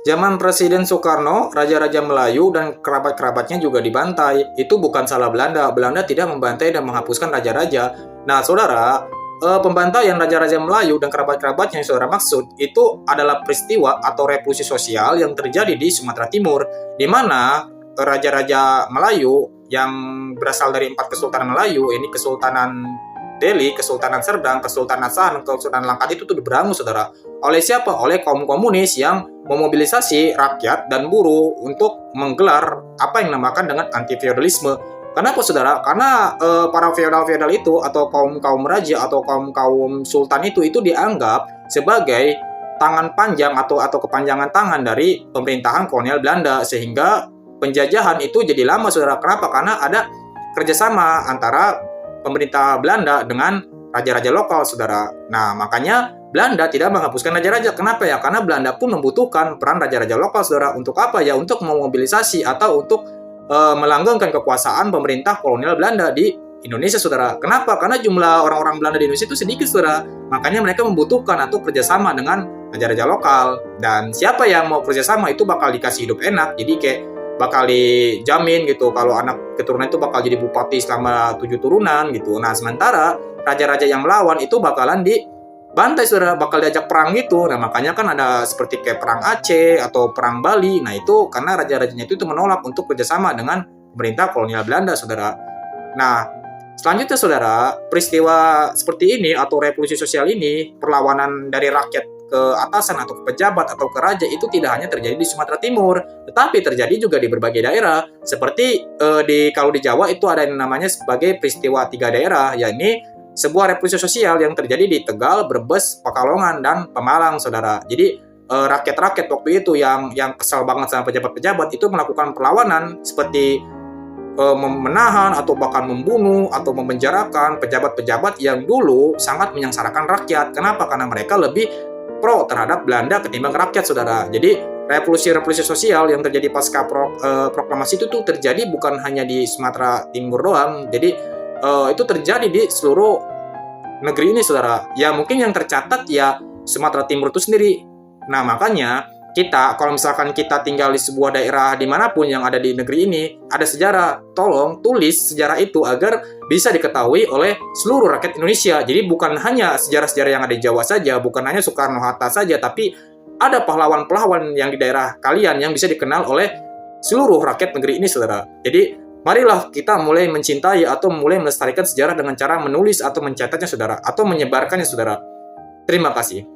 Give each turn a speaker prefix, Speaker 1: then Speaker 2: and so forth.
Speaker 1: Zaman Presiden Soekarno, raja-raja Melayu dan kerabat-kerabatnya juga dibantai. Itu bukan salah Belanda. Belanda tidak membantai dan menghapuskan raja-raja. Nah, saudara, pembantaian raja-raja Melayu dan kerabat-kerabatnya yang saudara maksud itu adalah peristiwa atau revolusi sosial yang terjadi di Sumatera Timur, di mana raja-raja Melayu yang berasal dari 4 kesultanan Melayu, ini Kesultanan Delhi, Kesultanan Serdang, Kesultanan San, Kesultanan Langkat itu tuh diberangus, saudara. Oleh siapa? Oleh kaum komunis yang memobilisasi rakyat dan buruh untuk menggelar apa yang dinamakan dengan anti-feodalisme. Kenapa, saudara? Karena para feodal-feodal itu atau kaum-kaum raja atau kaum-kaum sultan itu dianggap sebagai tangan panjang atau kepanjangan tangan dari pemerintahan kolonial Belanda, sehingga penjajahan itu jadi lama, saudara. Kenapa? Karena ada kerjasama antara pemerintah Belanda dengan raja-raja lokal, saudara. Nah, makanya Belanda tidak menghapuskan raja-raja. Kenapa ya? Karena Belanda pun membutuhkan peran raja-raja lokal, saudara. Untuk apa ya? Untuk memobilisasi atau untuk melanggengkan kekuasaan pemerintah kolonial Belanda di Indonesia, saudara. Kenapa? Karena jumlah orang-orang Belanda di Indonesia itu sedikit, saudara. Makanya mereka membutuhkan atau kerjasama dengan raja-raja lokal. Dan siapa yang mau kerjasama itu bakal dikasih hidup enak. Jadi kayak bakal dijamin gitu kalau anak keturunan itu bakal jadi bupati selama 7 turunan gitu. Nah, sementara raja-raja yang melawan itu bakalan dibantai, saudara, bakal diajak perang gitu. Nah, makanya kan ada seperti kayak perang Aceh atau perang Bali. Nah, itu karena raja-rajanya itu menolak untuk kerjasama dengan pemerintah kolonial Belanda, saudara. Nah, selanjutnya, saudara, peristiwa seperti ini atau revolusi sosial ini, perlawanan dari rakyat ke atasan atau ke pejabat atau ke raja itu tidak hanya terjadi di Sumatera Timur, tetapi terjadi juga di berbagai daerah. Seperti kalau di Jawa itu ada yang namanya sebagai peristiwa 3 daerah, yakni sebuah revolusi sosial yang terjadi di Tegal, Brebes, Pekalongan, dan Pemalang, saudara. Jadi rakyat-rakyat waktu itu yang kesal banget sama pejabat-pejabat itu melakukan perlawanan seperti menahan atau bahkan membunuh atau memenjarakan pejabat-pejabat yang dulu sangat menyengsarakan rakyat. Kenapa? Karena mereka lebih pro terhadap Belanda ketimbang rakyat, saudara. Jadi revolusi-revolusi sosial yang terjadi pasca proklamasi itu tuh terjadi bukan hanya di Sumatera Timur doang. Jadi itu terjadi di seluruh negeri ini, saudara. Ya mungkin yang tercatat ya Sumatera Timur itu sendiri. Nah, makanya kita, kalau misalkan kita tinggal di sebuah daerah dimanapun yang ada di negeri ini, ada sejarah, tolong tulis sejarah itu agar bisa diketahui oleh seluruh rakyat Indonesia. Jadi bukan hanya sejarah-sejarah yang ada di Jawa saja, bukan hanya Soekarno-Hatta saja, tapi ada pahlawan-pahlawan yang di daerah kalian yang bisa dikenal oleh seluruh rakyat negeri ini, saudara. Jadi marilah kita mulai mencintai atau mulai melestarikan sejarah dengan cara menulis atau mencatatnya, saudara, atau menyebarkannya, saudara. Terima kasih.